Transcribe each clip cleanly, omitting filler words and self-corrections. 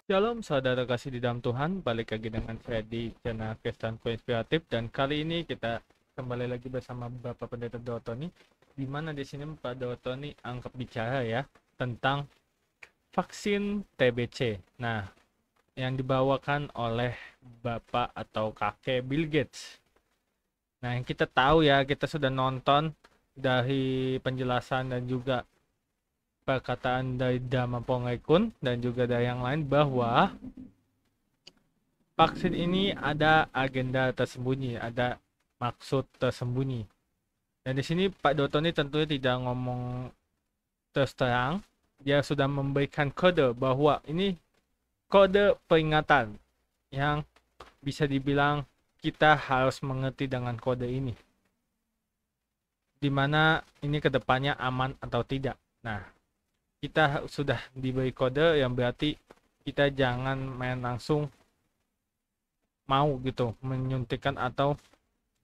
Shalom saudara kasih di dalam Tuhan, balik lagi dengan saya di channel Kristanku Inspiratif, dan kali ini kita kembali lagi bersama Bapak Pendeta Dotoni, di mana di sini Pak Dotoni angkat bicara ya tentang vaksin TBC. Nah, yang dibawakan oleh Bapak atau kakek Bill Gates. Nah, yang kita tahu ya, kita sudah nonton dari penjelasan dan juga perkataan dari Dhamma Pongaikun dan juga dari yang lain bahwa vaksin ini ada agenda tersembunyi, ada maksud tersembunyi. Dan di sini Pak Dotoni tentunya tidak ngomong terus terang, dia sudah memberikan kode bahwa ini kode peringatan yang bisa dibilang kita harus mengerti dengan kode ini. Di mana ini kedepannya aman atau tidak. Nah, kita sudah diberi kode yang berarti kita jangan main langsung mau gitu menyuntikkan atau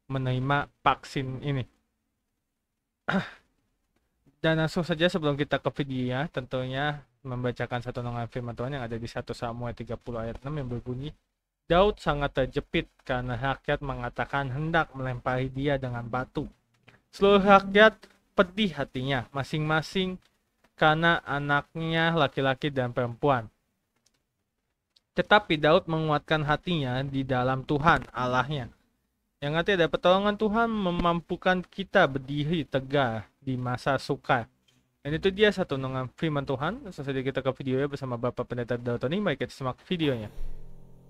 menerima vaksin ini. Dan langsung saja sebelum kita ke videonya, tentunya membacakan satu renungan firman Tuhan yang ada di 1 Samuel 30 ayat 6 yang berbunyi, Daud sangat terjepit karena rakyat mengatakan hendak melempari dia dengan batu. Seluruh rakyat pedih hatinya, masing-masing karena anaknya laki-laki dan perempuan. Tetapi Daud menguatkan hatinya di dalam Tuhan Allahnya. Yang arti ada pertolongan Tuhan memampukan kita berdiri tegak di masa sukar. Dan itu dia satu renungan firman Tuhan. Langsung saja kita ke videonya bersama Bapak Pendeta Dotoni. Mari kita simak videonya.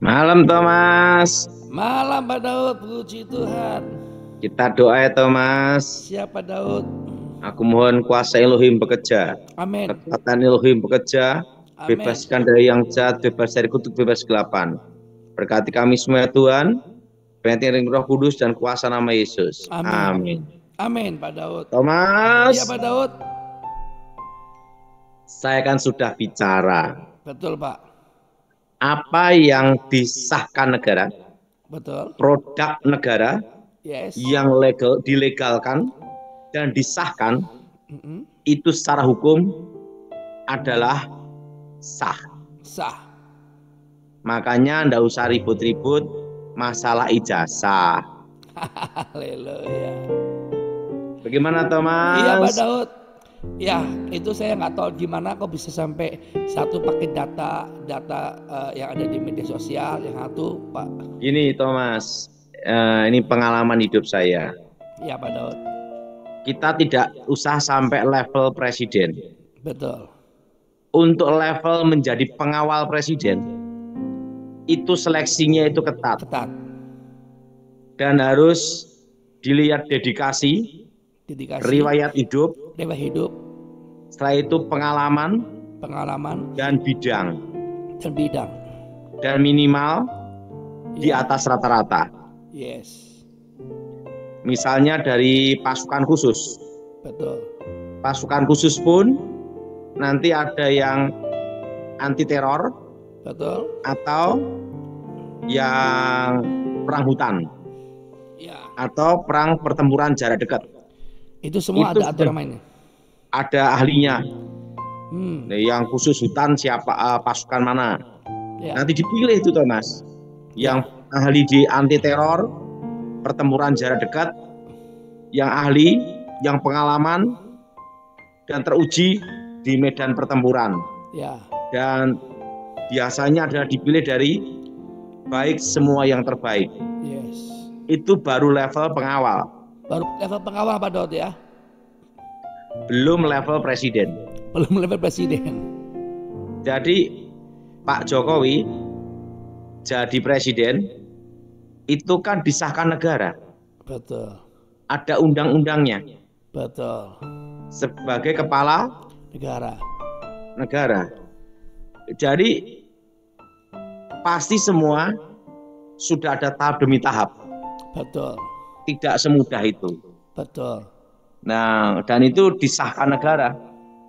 Malam Thomas. Malam Pak Daud, puji Tuhan. Kita doa ya Thomas. Siapa Daud? Aku mohon kuasa Elohim bekerja. Amin. Kekuatan Elohim bekerja. Amin. Bebaskan dari yang jahat, bebas dari kutuk, bebas kegelapan. Berkati kami semua ya Tuhan. Penting Roh Kudus dan kuasa nama Yesus. Amin. Amin Pak Daud. Thomas. Iya Pak Daud. Saya kan sudah bicara. Betul Pak. Apa yang disahkan negara, Betul. produk negara Yes. yang legal, dilegalkan dan disahkan, itu secara hukum adalah sah. Sah. Makanya ndak usah ribut-ribut masalah ijazah. Haleluya. Bagaimana Thomas? Iya Pak Daud. Ya itu saya nggak tahu gimana kok bisa sampai satu pakai data yang ada di media sosial, yang satu Pak. Gini Thomas, ini pengalaman hidup saya. Iya Pak Daud. Kita tidak usah sampai level presiden. Betul. Untuk level menjadi pengawal presiden, itu seleksinya itu ketat. Ketat. Dan harus dilihat dedikasi, riwayat hidup, setelah itu pengalaman, dan bidang, dan minimal di atas rata-rata. Yes. Misalnya dari pasukan khusus. Betul. Pasukan khusus pun nanti ada yang anti teror, betul, atau yang perang hutan, ya, atau perang pertempuran jarak dekat. Itu semua itu ada aturan mainnya. Ada ahlinya. Yang khusus hutan siapa, pasukan mana? Ya. Nanti dipilih itu Thomas. Yang ahli di anti teror, pertempuran jarak dekat, yang ahli, yang pengalaman dan teruji di medan pertempuran. Ya. Dan biasanya adalah dipilih dari baik semua yang terbaik. Yes. Itu baru level pengawal. Baru level pengawal Pak Daud ya. Belum level presiden. Belum level presiden. Jadi Pak Jokowi jadi presiden itu kan disahkan negara. Betul. Ada undang-undangnya. Betul. Sebagai kepala negara. Jadi pasti semua sudah ada tahap demi tahap. Betul. Tidak semudah itu. Betul. Nah, dan itu disahkan negara.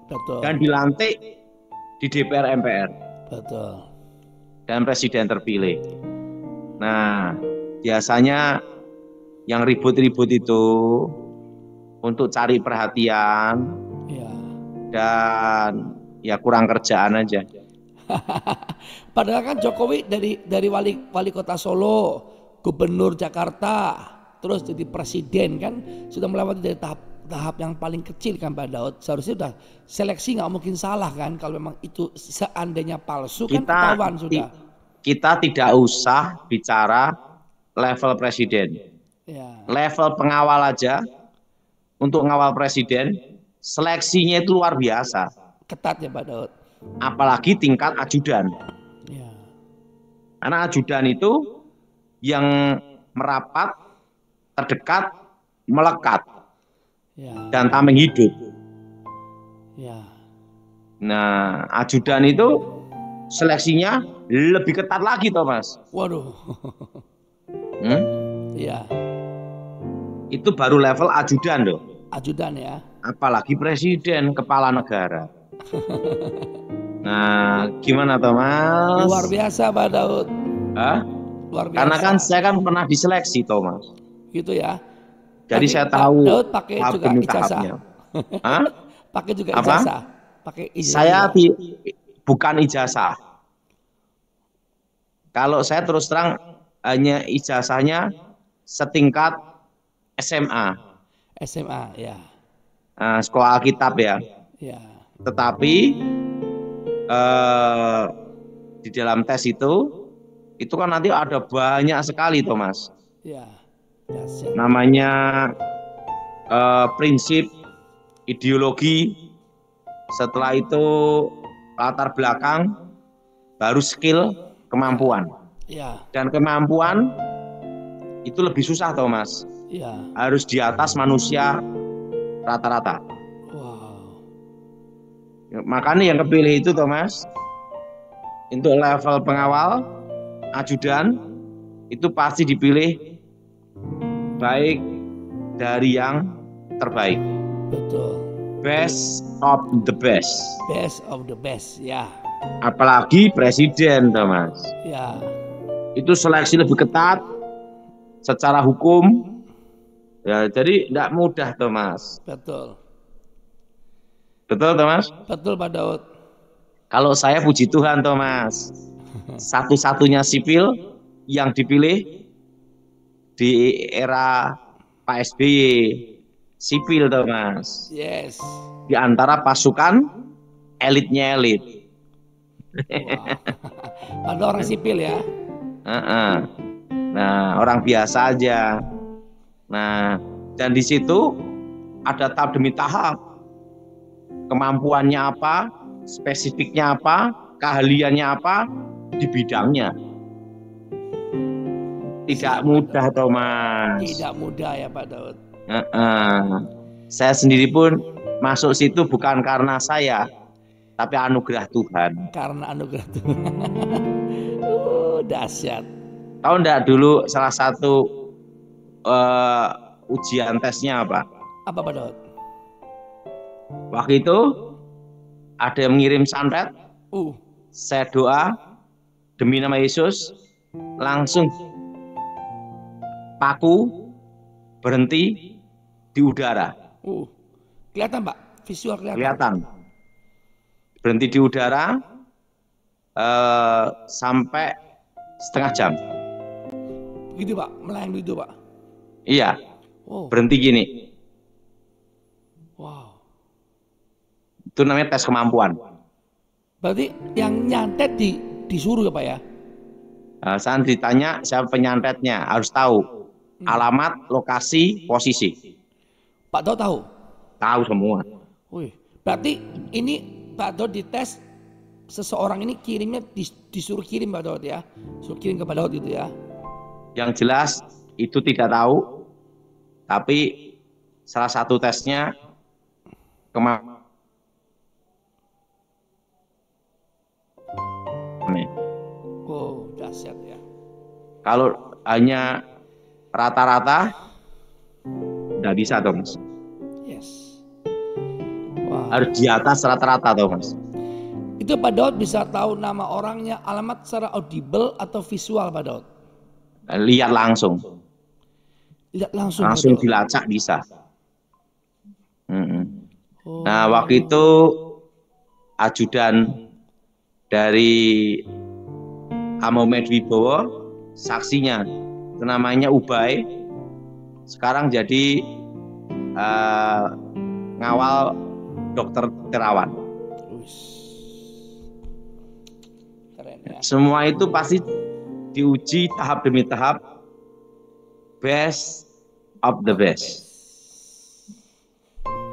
Betul. Dan dilantik di DPR MPR. Betul. Dan presiden terpilih. Nah, biasanya yang ribut-ribut itu untuk cari perhatian, ya, dan ya kurang kerjaan aja. Padahal kan Jokowi dari wali kota Solo, gubernur Jakarta, terus jadi presiden kan sudah melewati dari tahap yang paling kecil kan Pak Daud. Seharusnya sudah seleksi nggak mungkin salah kan kalau memang itu seandainya palsu kan ketahuan sudah. Kita tidak usah bicara level presiden. Ya. Level pengawal aja untuk ngawal presiden seleksinya itu luar biasa. Ketat ya Pak Daud. Apalagi tingkat ajudan. Ya. Karena ajudan itu yang merapat, terdekat, melekat, ya, dan tameng hidup. Ya. Nah, ajudan itu seleksinya lebih ketat lagi, Thomas. Waduh. Ya. Itu baru level ajudan loh. Ajudan ya. Apalagi presiden, kepala negara. Nah, gimana Thomas? Luar biasa Pak Daud. Hah? Luar biasa. Karena kan saya kan pernah diseleksi Thomas. Gitu ya. Jadi saya tahu Daud pakai juga ijazah. Hah? Pakai juga ijazah. Pakai ijazah. Saya bukan ijazah. Kalau saya terus terang hanya ijazahnya setingkat SMA. SMA ya. Sekolah Alkitab ya. Ya. Tetapi di dalam tes itu kan nanti ada banyak sekali Thomas. Ya. Namanya prinsip, ideologi, setelah itu latar belakang, baru skill, kemampuan. Ya. Dan kemampuan itu lebih susah Thomas. Ya. Harus di atas manusia rata-rata. Wow. Makanya yang kepilih itu Thomas, untuk level pengawal, ajudan, itu pasti dipilih baik dari yang terbaik. Betul. Best of the best. Best of the best, ya. Apalagi presiden, Thomas. Ya. Itu seleksi lebih ketat secara hukum. Ya, jadi tidak mudah, Thomas. Betul. Betul, Thomas? Betul, Pak Daud. Kalau saya puji Tuhan, Thomas. Satu-satunya sipil yang dipilih di era Pak SBY. Sipil, Thomas. Yes. Di antara pasukan elitnya elit. Wow. Ada orang sipil ya? Nah, orang biasa aja. Nah, dan di situ ada tahap demi tahap. Kemampuannya apa, spesifiknya apa, keahliannya apa di bidangnya. Tidak mudah, Thomas. Tidak mudah ya, Pak Daud. Saya sendiri pun masuk situ bukan karena saya, tapi anugerah Tuhan. Karena anugerah Tuhan. Dahsyat. Tahu enggak dulu salah satu ujian tesnya apa? Apa Pak Daud? Waktu itu ada yang mengirim santet. Saya doa demi nama Yesus, langsung paku berhenti di udara. Kelihatan Pak? Visual kelihatan? Kelihatan. Berhenti di udara sampai setengah jam. Gitu Pak? Melayang gitu Pak? Iya. Berhenti gini. Wow. Itu namanya tes kemampuan. Berarti yang nyantet disuruh ya Pak ya? Saat ditanya siapa penyantetnya, harus tahu alamat, lokasi, posisi. Pak Daud tahu? Tahu semua. Wih, berarti ini Pak Daud dites, seseorang ini kirimnya disuruh kirim Pak Daud ya? Suruh kirim ke Pak Daud itu ya? Yang jelas itu tidak tahu, tapi salah satu tesnya kemampuan. Dahsyat ya. Kalau hanya rata-rata nggak bisa Thomas. Yes. Wow. Harus di atas rata-rata Thomas. Itu Pak Daud bisa tahu nama orangnya, alamat secara audible atau visual Pak Daud? Lihat langsung. Lihat langsung. Langsung dilacak bisa. Nah waktu itu ajudan dari Amomed Wibowo, saksinya itu namanya Ubay, sekarang jadi ngawal Dokter Terawan. Keren ya. Semua itu pasti diuji tahap demi tahap, best of the best.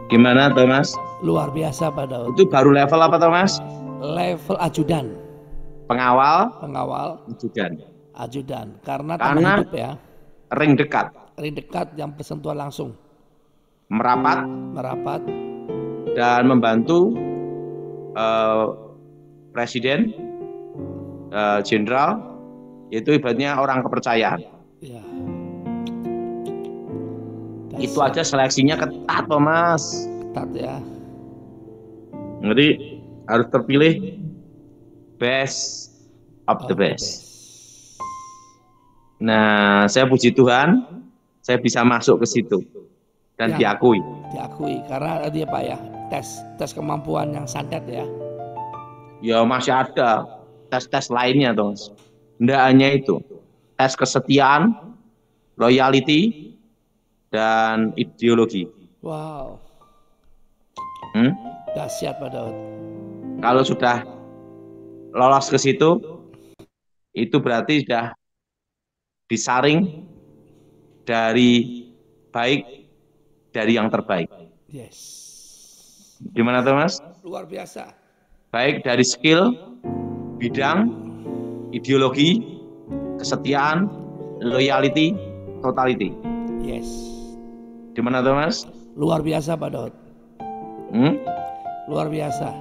Gimana Thomas? Luar biasa Pak Daud. Itu baru level apa Thomas? Level ajudan. Pengawal, ajudan. Karena teman hidup ya. Ring dekat yang bersentuhan langsung. Merapat dan membantu presiden, jenderal, itu ibaratnya orang kepercayaan. Ya. Itu aja seleksinya ketat Thomas. Ketat ya. Jadi harus terpilih best of the best. Nah, saya puji Tuhan, saya bisa masuk ke situ dan ya, diakui karena dia Pak ya, tes kemampuan yang santet ya. Ya masih ada tes lainnya Thomas. Tidak hanya itu, tes kesetiaan, loyalty, dan ideologi. Wow. Dahsyat Pak Daud. Kalau sudah lolos ke situ, itu berarti sudah disaring dari baik, dari yang terbaik. Yes. Gimana Thomas? Luar biasa. Baik dari skill, bidang, ideologi, kesetiaan, loyalty, totality. Yes. Gimana Thomas? Luar biasa Pak Daud. Luar biasa.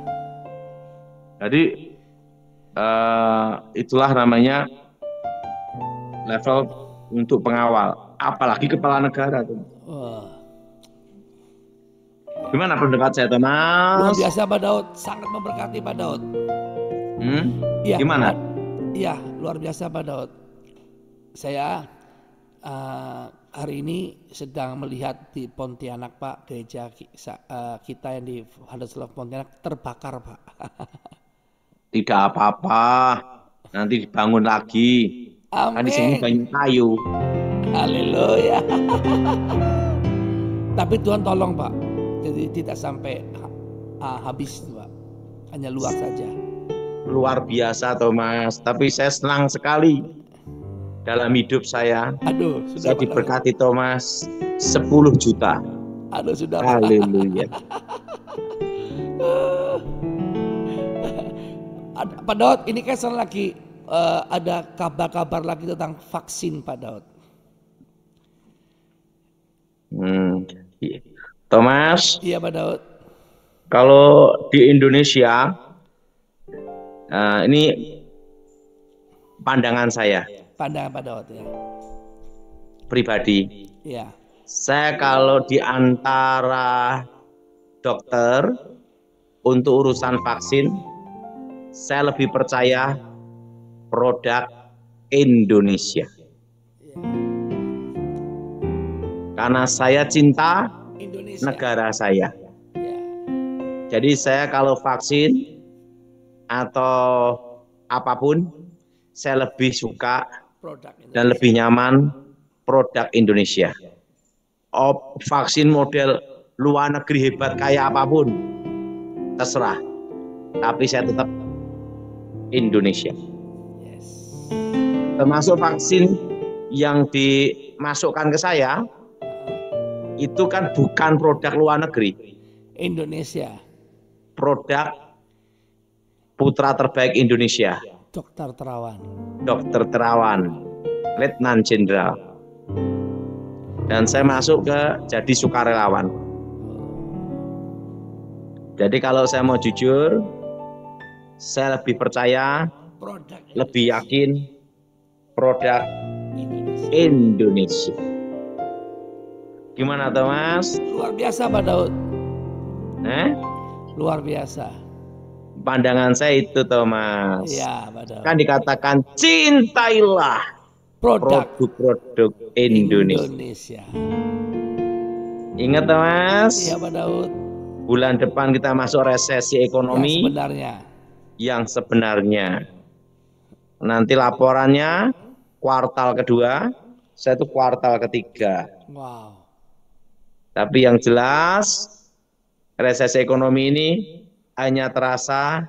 Jadi itulah namanya level untuk pengawal, apalagi kepala negara tuh. Gimana pendapat saya Thomas? Luar biasa Pak Daud, sangat memberkati Pak Daud. Ya, gimana? Iya, luar biasa Pak Daud. Saya hari ini sedang melihat di Pontianak Pak, gereja kita yang di Huddersfield Pontianak terbakar Pak. Tidak apa-apa, nanti dibangun lagi. Amin. Kan di sini banyak kayu. Haleluya. Tapi Tuhan tolong Pak, jadi tidak sampai habis Pak, hanya luar saja. Luar biasa Thomas, tapi saya senang sekali dalam hidup saya. Aduh, saya diberkati Thomas 10 juta. Aduh, sudah. Haleluya. Pak Daud, ini kan lagi ada kabar-kabar lagi tentang vaksin Pak Daud. Thomas. Iya Pak Daud. Kalau di Indonesia, ini pandangan saya. Pandangan Pak Daud ya. Pribadi. Iya. Saya kalau di antara dokter untuk urusan vaksin, saya lebih percaya produk Indonesia. Karena saya cinta Indonesia, negara saya. Jadi saya kalau vaksin atau apapun, saya lebih suka dan lebih nyaman produk Indonesia. Vaksin model luar negeri hebat kayak apapun, terserah. Tapi saya tetap Indonesia. Termasuk vaksin yang dimasukkan ke saya, itu kan bukan produk luar negeri. Indonesia. Produk putra terbaik Indonesia. Dokter Terawan. Dokter Terawan, Letnan Jenderal. Dan saya masuk ke jadi sukarelawan. Jadi kalau saya mau jujur, saya lebih percaya, lebih yakin produk Indonesia. Gimana Thomas? Luar biasa Pak Daud. Luar biasa. Pandangan saya itu Thomas. Iya Pak Daud. Kan dikatakan cintailah produk-produk Indonesia. Ingat Thomas? Iya Pak Daud. Bulan depan kita masuk resesi ekonomi. Ya, sebenarnya. yang sebenarnya. Nanti laporannya kuartal kedua, saya itu kuartal ketiga. Wow. Tapi yang jelas resesi ekonomi ini hanya terasa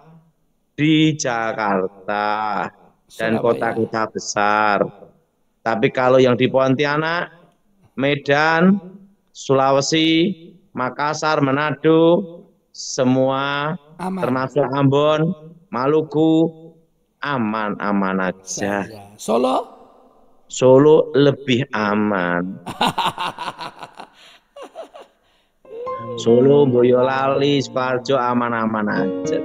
di Jakarta dan kota-kota besar. Tapi kalau yang di Pontianak, Medan, Sulawesi, Makassar, Manado, semua aman. Termasuk Ambon, Maluku, aman-aman aja. Solo? Solo lebih aman. Solo, Boyolali, Sidoarjo aman-aman aja.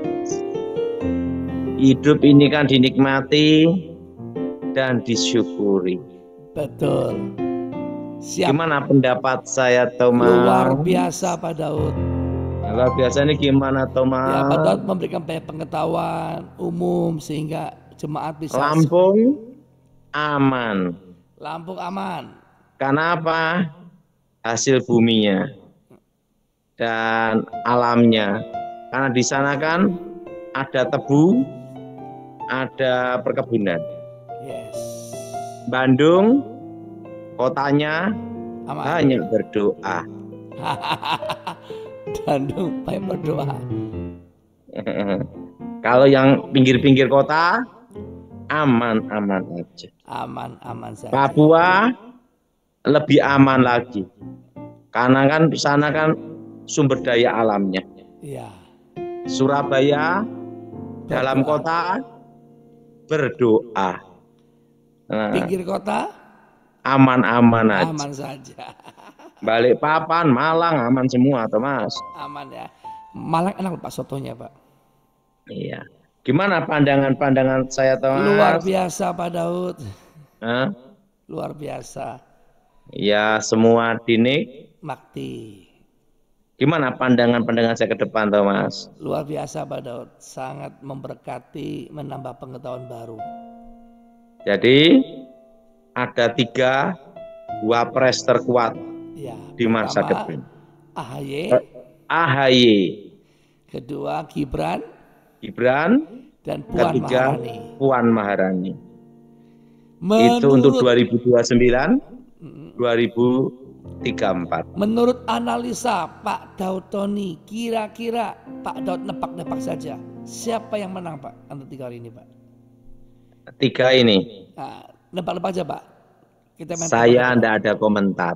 Hidup ini kan dinikmati dan disyukuri. Betul. Siap. Gimana pendapat saya, Thomas? Luar biasa, Pak Daud. Luar biasa ini gimana, Thomas? Ya, Pak Daud memberikan banyak pengetahuan umum sehingga jemaat bisa. Lampung aman. Lampung aman. Karena apa? Hasil buminya dan alamnya. Karena di sana kan ada tebu, ada perkebunan. Yes. Bandung, kotanya aman. Banyak berdoa. Bandung banyak berdoa. Kalau yang pinggir-pinggir kota, aman-aman aja. Aman-aman saja. Papua lebih aman lagi. Karena kan di sana kan sumber daya alamnya. Iya. Surabaya berdoa. Dalam kota berdoa. Nah, pinggir kota aman-aman aja. Aman saja. Balikpapan, Malang aman semua, Thomas. Aman ya. Malang enak Pak sotonya, Pak. Iya. Gimana pandangan-pandangan saya, Thomas? Luar biasa, Pak Daud. Hah? Luar biasa. Ya, semua makti. Gimana pandangan-pandangan saya ke depan, Thomas? Luar biasa, Pak Daud. Sangat memberkati, menambah pengetahuan baru. Jadi, ada 3 wapres terkuat ya, di masa depan. AHY. Kedua, Gibran. Dan Puan ketiga, Maharani. Puan Maharani. Itu untuk 2029, 2034. Menurut analisa Pak Daud Tony, kira-kira Pak Daud nebak-nebak saja, siapa yang menang, Pak, antara 3 hari ini, Pak? 3 ini. Nah, nebak-nebak aja, Pak. Saya tidak ada komentar.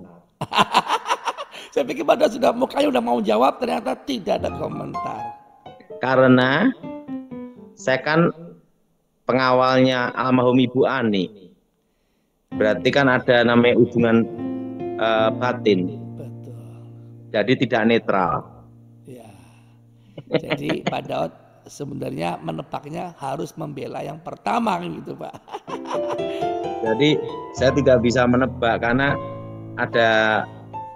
Saya pikir Pak Daud sudah mukanya udah mau jawab, ternyata tidak ada komentar. Karena saya kan pengawalnya almarhum Ibu Ani. Berarti kan ada namanya hubungan batin. Betul. Jadi tidak netral. Ya. Jadi Pak Daud sebenarnya menebaknya harus membela yang pertama gitu, Pak. Jadi saya tidak bisa menebak karena ada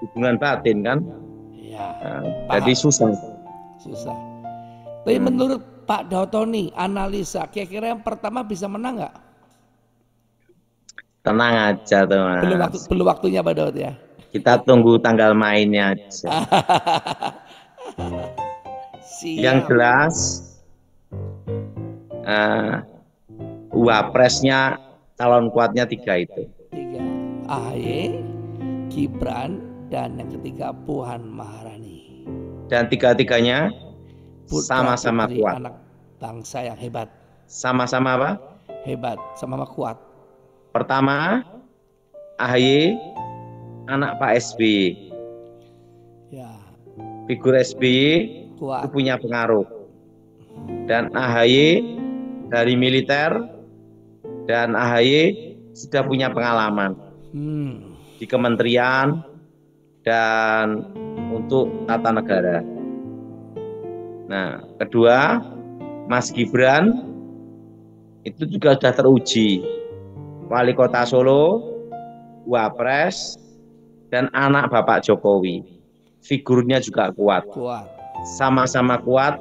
hubungan batin kan. Iya. Jadi susah. Tapi menurut Pak Daud Tony, analisa kira-kira yang pertama bisa menang nggak? Tenang aja, Mas. Belum waktunya, Pak Daud ya. Kita tunggu tanggal mainnya aja. Yang jelas, wapresnya calon kuatnya 3 itu. 3, AHY, Gibran, dan yang ketiga Puan Maharani. Dan 3-tiganya sama-sama kuat. Anak bangsa yang hebat. Sama-sama apa? Hebat, sama-sama kuat. Pertama, AHY anak Pak SBY. Ya. Figur SBY itu punya pengaruh. Dan AHY dari militer dan AHY sudah punya pengalaman di kementerian dan untuk tata negara. Nah, kedua, Mas Gibran itu juga sudah teruji, wali kota Solo, wapres, dan anak Bapak Jokowi. Figurnya juga kuat. Sama-sama kuat,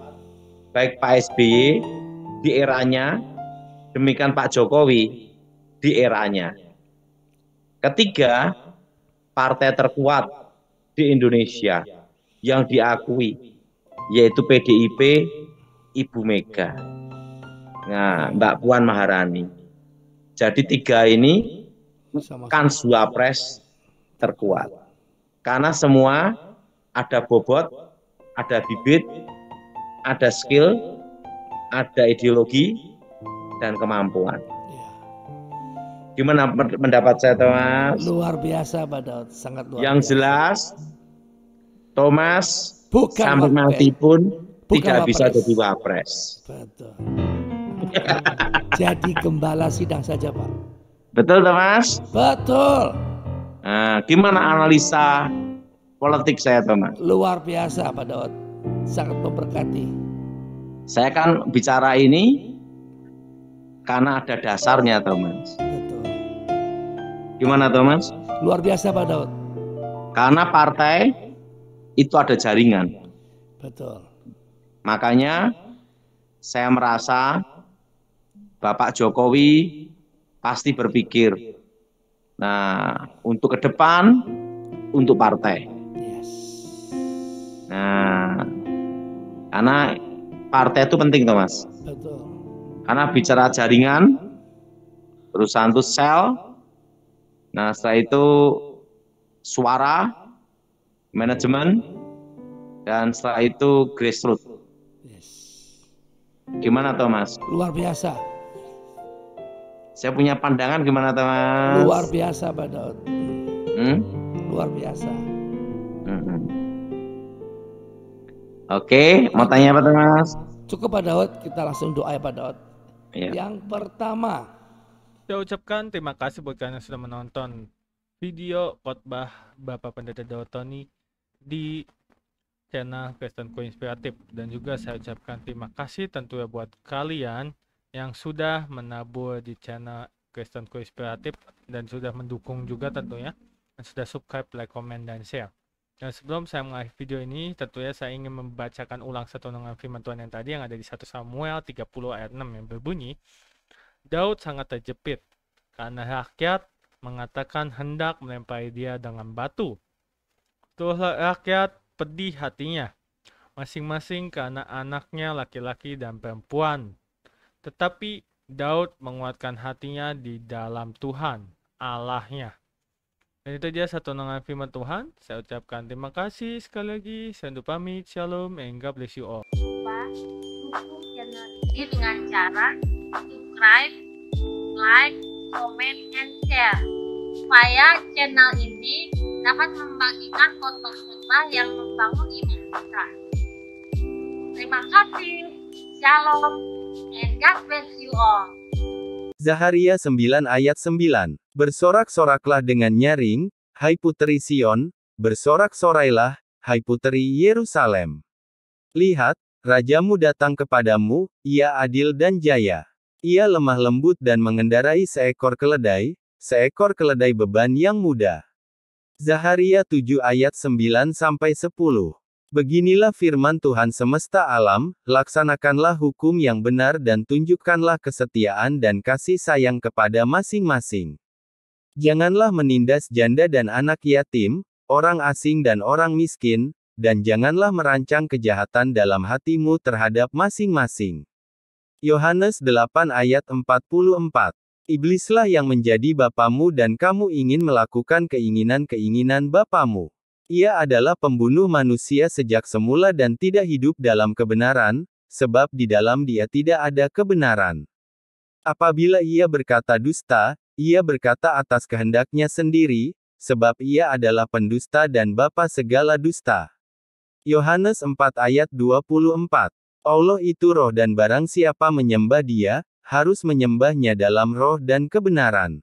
baik Pak SBY di eranya, demikian Pak Jokowi di eranya. Ketiga, partai terkuat di Indonesia yang diakui, yaitu PDIP, Ibu Mega. Nah, Mbak Puan Maharani. Jadi 3 ini kan Wapres terkuat. Karena semua ada bobot, ada bibit, ada skill, ada ideologi, dan kemampuan. Gimana pendapat saya, Thomas? Luar biasa, Pak Daud, sangat luar Yang biasa. jelas, Thomas sampai mati pun tidak bisa jadi wapres. Betul. Jadi gembala sidang saja, Pak. Betul, Thomas? Betul. Nah, gimana analisa politik saya, Thomas? Luar biasa, Pak Daud, sangat memberkati. Saya kan bicara ini karena ada dasarnya, Thomas. Betul. Gimana, Thomas? Luar biasa, Pak Daud. Karena partai itu ada jaringan. Betul. Makanya saya merasa Bapak Jokowi pasti berpikir, nah, untuk ke depan, untuk partai. Yes. Nah, karena partai itu penting, Thomas. Betul. Karena bicara jaringan, perusahaan itu sel, nah setelah itu suara, manajemen, dan setelah itu grassroots. Yes. Gimana, Thomas? Luar biasa. Saya punya pandangan gimana, Thomas? Luar biasa, Pak Daud. Luar biasa. Oke, mau tanya apa, Thomas? Cukup, Pak Daud, kita langsung doa ya, Pak Daud. Iya. Yang pertama, Saya ucapkan terima kasih buat kalian yang sudah menonton video khotbah Bapak Pendeta Daud Tony di channel Kristen Inspiratif, dan juga saya ucapkan terima kasih tentunya buat kalian yang sudah menabur di channel Kristen Inspiratif dan sudah mendukung juga tentunya, dan sudah subscribe, like, komen, dan share. Dan sebelum saya mengakhiri video ini, tentunya saya ingin membacakan ulang satu dengan firman Tuhan yang tadi yang ada di 1 Samuel 30 ayat 6 yang berbunyi, Daud sangat terjepit karena rakyat mengatakan hendak melempari dia dengan batu. Itulah rakyat pedih hatinya, masing-masing karena anaknya laki-laki dan perempuan. Tetapi Daud menguatkan hatinya di dalam Tuhan, Allahnya. Dan itu dia satu dengan firman Tuhan. Saya ucapkan terima kasih sekali lagi. Saya undur pamit. Shalom and God bless you all. Dukung channel ini dengan cara subscribe, like, comment, and share supaya channel ini dapat membagikan khotbah-khotbah yang membangun iman kita. Terima kasih. Shalom and God bless you all. Zaharia 9 ayat 9. Bersorak-soraklah dengan nyaring, hai puteri Sion, bersorak-sorailah, hai puteri Yerusalem. Lihat, rajamu datang kepadamu, ia adil dan jaya. Ia lemah lembut dan mengendarai seekor keledai beban yang mudah. Zaharia 7 ayat 9-10. Beginilah firman Tuhan semesta alam, laksanakanlah hukum yang benar dan tunjukkanlah kesetiaan dan kasih sayang kepada masing-masing. Janganlah menindas janda dan anak yatim, orang asing dan orang miskin, dan janganlah merancang kejahatan dalam hatimu terhadap masing-masing. Yohanes 8 ayat 44. Iblislah yang menjadi bapamu dan kamu ingin melakukan keinginan-keinginan bapamu. Ia adalah pembunuh manusia sejak semula dan tidak hidup dalam kebenaran, sebab di dalam dia tidak ada kebenaran. Apabila ia berkata dusta, ia berkata atas kehendaknya sendiri, sebab ia adalah pendusta dan bapa segala dusta. Yohanes 4 ayat 24. Allah itu roh dan barang siapa menyembah dia, harus menyembahnya dalam roh dan kebenaran.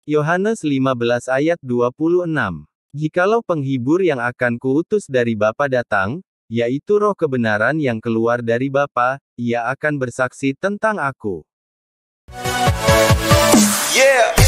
Yohanes 15 ayat 26. Jikalau penghibur yang akan kuutus dari Bapa datang, yaitu roh kebenaran yang keluar dari Bapa, ia akan bersaksi tentang aku. Yeah.